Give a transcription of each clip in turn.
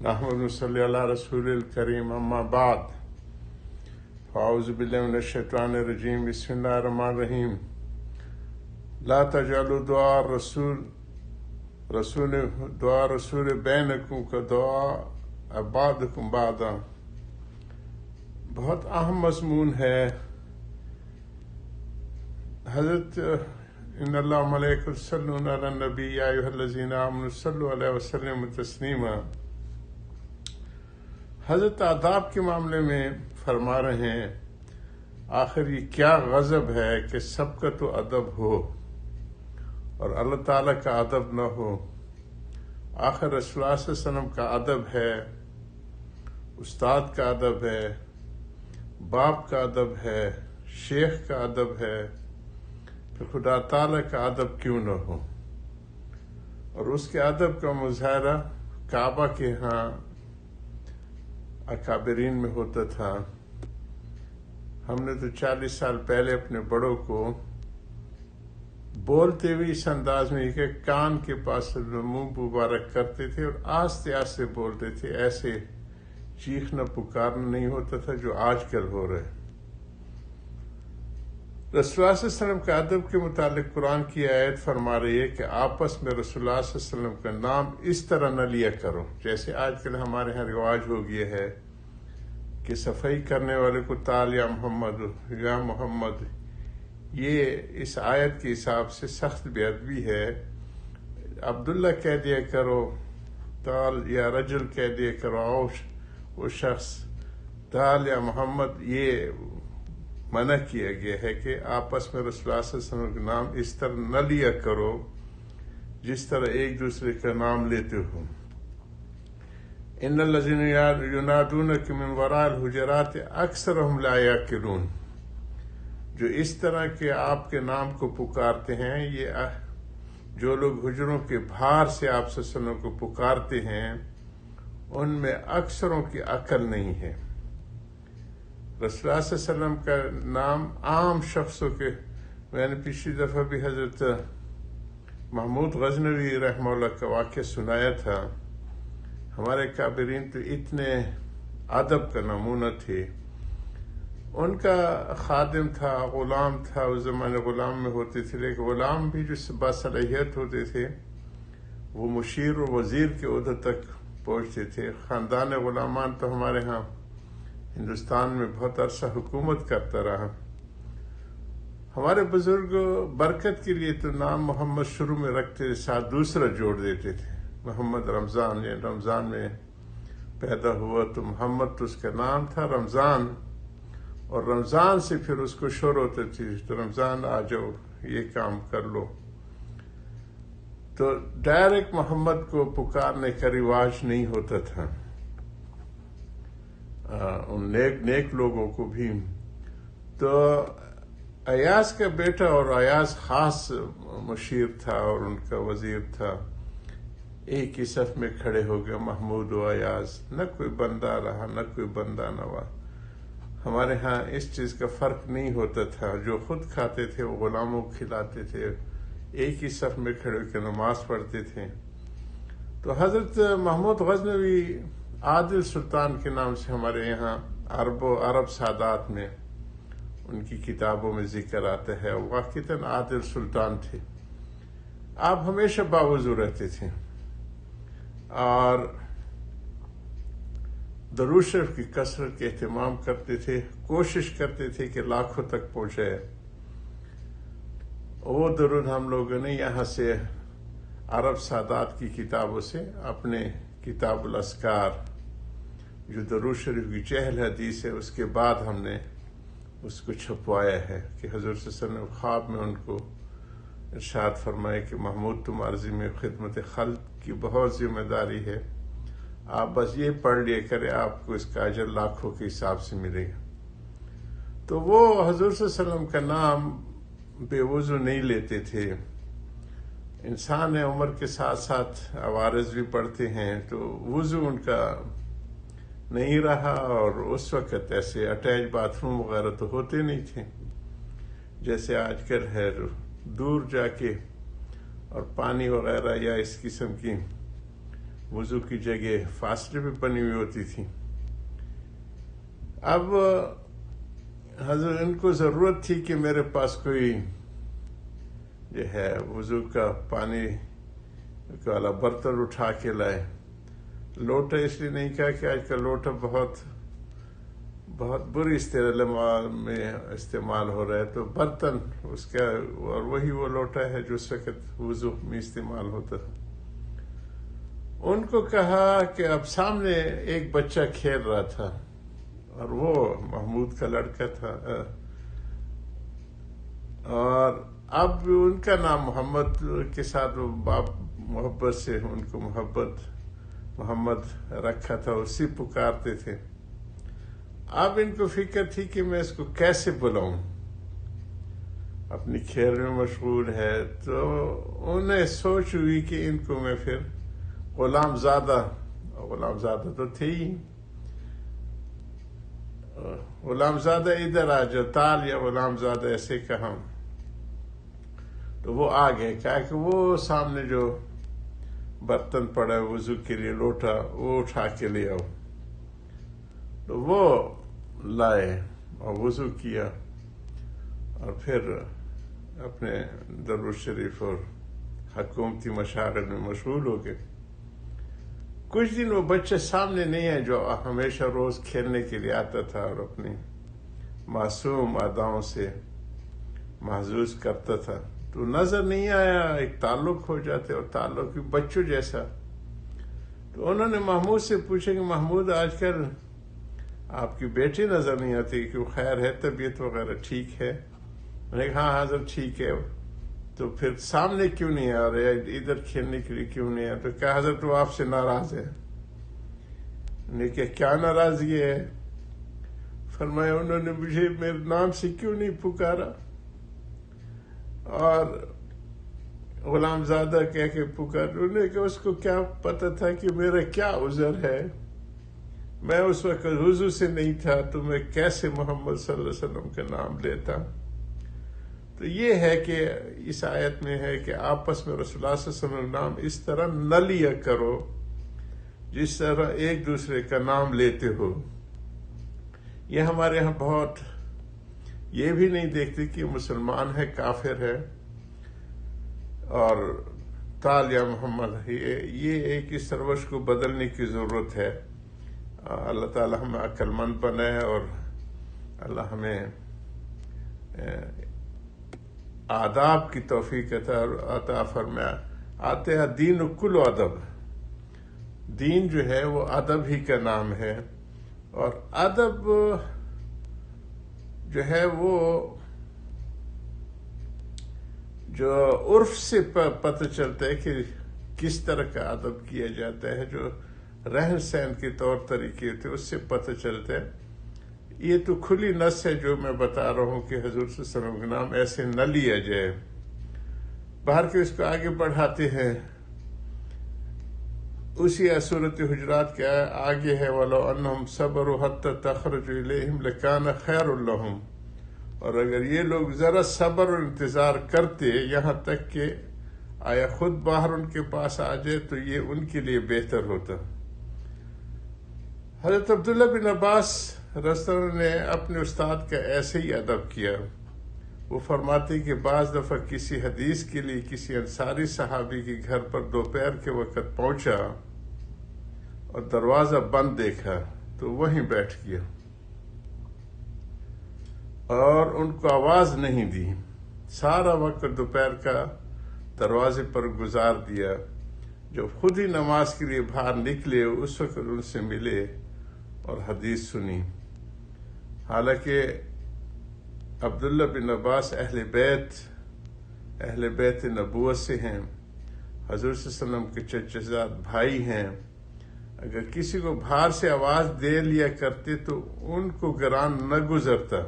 نحمد صلی اللہ رسول الکریم اما بعد فاعوذ باللہ من الشیطان الرجیم بسم اللہ الرحمن الرحیم لا تجعلوا دعاء رسول بینکم کدعاء بعضکم بعضا۔ بہت اہم مضمون ہے۔ حضرت ان اللہ ملائکۃ یصلون علی النبی یا ایھا الذین آمنوا صلوا علیہ وسلموا تسلیما۔ حضرت آداب کے معاملے میں فرما رہے ہیں آخر یہ کیا غضب ہے کہ سب کا تو ادب ہو اور اللہ تعالیٰ کا ادب نہ ہو۔ آخر رسول اللہ صلی اللہ علیہ وسلم کا ادب ہے، استاد کا ادب ہے، باپ کا ادب ہے، شیخ کا ادب ہے، پھر خدا تعالیٰ کا ادب کیوں نہ ہو؟ اور اس کے ادب کا مظاہرہ کعبہ کے ہاں اکابرین میں ہوتا تھا۔ ہم نے تو 40 سال پہلے اپنے بڑوں کو بولتے ہوئے اس انداز میں کہ کان کے پاس منہ مبارک کرتے تھے اور آہستہ آہستہ بولتے تھے، ایسے چیخنا پکارنا نہیں ہوتا تھا جو آج کل ہو رہا ہے۔ رسول اللہ صلی اللہ علیہ وسلم کا ادب کے متعلق قرآن کی آیت فرما رہی ہے کہ آپس میں رسول اللہ صلی اللہ علیہ وسلم کا نام اس طرح نہ لیا کرو جیسے آج کل ہمارے ہاں رواج ہو گیا ہے کہ صفائی کرنے والے کو تعال یا محمد یا محمد۔ یہ اس آیت کے حساب سے سخت بے ادبی ہے۔ عبداللہ کہہ دیا کرو، تعال یا رجل کہہ دیا کرو، آؤ وہ شخص، تعال یا محمد۔ یہ منع کیا گیا ہے کہ آپس میں رسول اللہ صلی اللہ علیہ وسلم کا نام اس طرح نہ لیا کرو جس طرح ایک دوسرے کا نام لیتے ہو۔ ان الذین ینادونک من وراء الحجرات اکثرهم لا یعقلون۔ جو اس طرح کے آپ کے نام کو پکارتے ہیں، یہ جو لوگ حجروں کے باہر سے آپ صلی اللہ علیہ وسلم کو پکارتے ہیں ان میں اکثروں کی عقل نہیں ہے۔ رسول اللہ صلی اللہ علیہ وسلم کا نام عام شخصوں کے، میں نے پچھلی دفعہ بھی حضرت محمود غزنوی رحمہ اللہ کا واقعہ سنایا تھا۔ ہمارے کابرین تو اتنے ادب کا نمونہ تھے۔ ان کا خادم تھا، غلام تھا، اس زمانے غلام میں ہوتے تھے، لیکن غلام بھی جو باصلاحیت ہوتے تھے وہ مشیر و وزیر کے عہدے تک پہنچتے تھے۔ خاندان غلامان تو ہمارے ہاں ہندوستان میں بہت عرصہ حکومت کرتا رہا۔ ہمارے بزرگ برکت کے لیے تو نام محمد شروع میں رکھتے تھے، ساتھ دوسرا جوڑ دیتے تھے، محمد رمضان، یعنی رمضان میں پیدا ہوا تو محمد تو اس کا نام تھا رمضان، اور رمضان سے پھر اس کو شروع ہوتے تھی تو رمضان آ جاؤ یہ کام کر لو۔ تو ڈائریکٹ محمد کو پکارنے کا رواج نہیں ہوتا تھا ان نیک لوگوں کو بھی۔ تو ایاز کا بیٹا، اور ایاز خاص مشیر تھا اور ان کا وزیر تھا، ایک ہی صف میں کھڑے ہو گئے محمود و ایاز، نہ کوئی بندہ رہا نہ کوئی بندہ نوا۔ ہمارے ہاں اس چیز کا فرق نہیں ہوتا تھا، جو خود کھاتے تھے وہ غلاموں کو کھلاتے تھے، ایک ہی صف میں کھڑے ہو کے نماز پڑھتے تھے۔ تو حضرت محمود غزنوی عادل سلطان کے نام سے ہمارے یہاں عرب سادات میں ان کی کتابوں میں ذکر آتا ہے، واقعتاً عادل سلطان تھے۔ آپ ہمیشہ باوضو رہتے تھے اور درود شریف کی کثرت کے اہتمام کرتے تھے، کوشش کرتے تھے کہ لاکھوں تک پہنچے۔ وہ درود ہم لوگوں نے یہاں سے عرب سادات کی کتابوں سے اپنے کتاب الاذکار، جو درود شریف کی چہل حدیث ہے، اس کے بعد ہم نے اس کو چھپوایا ہے کہ حضور صلی اللہ علیہ وسلم خواب میں ان کو ارشاد فرمائے کہ محمود تم عرضی میں خدمت خلق کی بہت ذمہ داری ہے، آپ بس یہ پڑھ لیا کرے، آپ کو اس کا اجر لاکھوں کے حساب سے ملے گا۔ تو وہ حضور صلی اللہ علیہ وسلم کا نام بے وضو نہیں لیتے تھے۔ انسان عمر کے ساتھ ساتھ عوارض بھی پڑھتے ہیں تو وضو ان کا نہیں رہا، اور اس وقت ایسے اٹیچ باتھ روم وغیرہ تو ہوتے نہیں تھے جیسے آج کل ہے، دور جا کے اور پانی وغیرہ یا اس قسم کی وضو کی جگہ فاصلے پہ بنی ہوئی ہوتی تھی. اب حضرت ان کو ضرورت تھی کہ میرے پاس کوئی جو ہے وضو کا پانی والا برتن اٹھا کے لائے. لوٹا اس لیے نہیں کہا کہ آج کل لوٹا بہت بری استعمال میں استعمال ہو رہا ہے، تو برتن اس کا، اور وہی وہ لوٹا ہے جو اس وقت وضو میں استعمال ہوتا تھا. ان کو کہا کہ اب سامنے ایک بچہ کھیل رہا تھا اور وہ محمود کا لڑکا تھا، اور اب ان کا نام محمد کے ساتھ وہ باپ محبت سے ان کو محمد رکھا تھا، اسی پکارتے تھے. اب ان کو فکر تھی کہ میں اس کو کیسے بلاؤں، اپنی کھیل میں مشغول ہے. تو انہیں سوچ ہوئی کہ ان کو میں پھر غلام زادہ تو تھے ہی، غلام زادہ ادھر آ جاؤ، تال یا غلام زادہ ایسے کہا. تو وہ آ گئے، کہا کہ وہ سامنے جو برتن پڑا ہے وضو کے لیے، لوٹا، وہ اٹھا کے لے آؤ. تو وہ لائے اور وضو کیا، اور پھر اپنے درود شریف اور حکومتی مشاغل میں مشغول ہو گئے. کچھ دن وہ بچہ سامنے نہیں ہے جو ہمیشہ روز کھیلنے کے لیے آتا تھا اور اپنی معصوم اداؤں سے محظوظ کرتا تھا، تو نظر نہیں آیا. ایک تعلق ہو جاتے، اور تعلق بھی بچوں جیسا. تو انہوں نے محمود سے پوچھا کہ محمود آج کل آپ کی بیٹی نظر نہیں آتی، کہ وہ خیر ہے، طبیعت وغیرہ ٹھیک ہے؟ میں نے کہا ہاں حضرت ٹھیک ہے. تو پھر سامنے کیوں نہیں آ رہے، ادھر کھیلنے کے لیے کیوں نہیں آ؟ تو کہا حضرت وہ آپ سے ناراض ہے. نے کہا کیا ناراضگی ہے؟ فرمایا انہوں نے مجھے میرے نام سے کیوں نہیں پکارا، اور غلام زادہ کہہ کے پکار. انہوں نے کہا اس کو کیا پتا تھا کہ میرا کیا عذر ہے، میں اس وقت وضو سے نہیں تھا، تو میں کیسے محمد صلی اللہ علیہ وسلم کا نام لیتا. تو یہ ہے کہ اس آیت میں ہے کہ آپس میں رسول اللہ صلی اللہ علیہ وسلم کا نام اس طرح نہ لیا کرو جس طرح ایک دوسرے کا نام لیتے ہو. یہ ہمارے ہاں بہت یہ بھی نہیں دیکھتے کہ مسلمان ہے کافر ہے اور تال یا محمد. یہ ایک اس روش کو بدلنے کی ضرورت ہے. اللہ تعالی ہمیں عقل مند بنائے، اور اللہ ہمیں آداب کی توفیق عطا فرمائے. آتے ہیں دین و کل ادب، دین جو ہے وہ ادب ہی کا نام ہے، اور ادب جو ہے وہ جو عرف سے پتہ چلتا ہے کہ کس طرح کا ادب کیا جاتا ہے، جو رہن سہن کے طور طریقے تھے اس سے پتہ چلتا ہے. یہ تو کھلی نص ہے جو میں بتا رہا ہوں کہ حضور صلی اللہ علیہ وسلم کا نام ایسے نہ لیا جائے. باہر کے اس کو آگے بڑھاتے ہیں، اسی سورۃ حجرات کے آگے ہے وَلَوْ أَنَّهُمْ صَبَرُوا حَتَّى تَخْرُجُ إِلَيْهِمْ لَكَانَ خَيْرٌ لَهُمْ. اور اگر یہ لوگ ذرا صبر اور انتظار کرتے یہاں تک کہ آیا خود باہر ان کے پاس آ جائے تو یہ ان کے لیے بہتر ہوتا. حضرت عبداللہ بن عباس رضی اللہ عنہ نے اپنے استاد کا ایسے ہی ادب کیا. وہ فرماتے کہ بعض دفعہ کسی حدیث کے لیے کسی انصاری صحابی کے گھر پر دوپہر کے وقت پہنچا اور دروازہ بند دیکھا تو وہیں بیٹھ گیا اور ان کو آواز نہیں دی. سارا وقت دوپہر کا دروازے پر گزار دیا. جب خود ہی نماز کے لیے باہر نکلے اس وقت ان سے ملے اور حدیث سنی. حالانکہ عبداللہ بن عباس اہل بیت نبوت سے ہیں، حضور صلی اللہ علیہ وسلم کے چچا زاد بھائی ہیں. اگر کسی کو باہر سے آواز دے لیا کرتے تو ان کو گران نہ گزرتا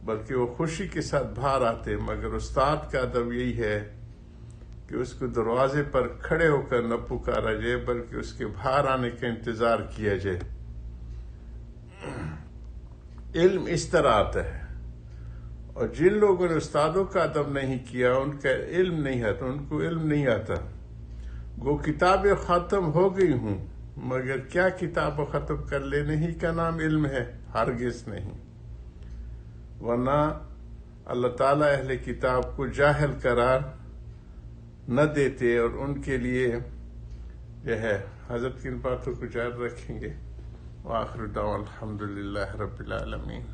بلکہ وہ خوشی کے ساتھ باہر آتے. مگر استاد کا ادب یہی ہے کہ اس کو دروازے پر کھڑے ہو کر نہ پکارا جائے بلکہ اس کے باہر آنے کا انتظار کیا جائے. علم اس طرح آتا ہے، اور جن لوگوں نے استادوں کا ادب نہیں کیا ان کا علم نہیں آتا، ان کو علم نہیں آتا. گو کتابیں ختم ہو گئی ہوں، مگر کیا کتاب ختم کر لینے ہی کا نام علم ہے؟ ہرگز نہیں، ورنہ اللہ تعالیٰ اہل کتاب کو جاہل قرار نہ دیتے، اور ان کے لیے جو ہے حضرت کی ان باتوں کو جاری رکھیں گے۔ وآخر دعوانا الحمدللہ رب العالمین۔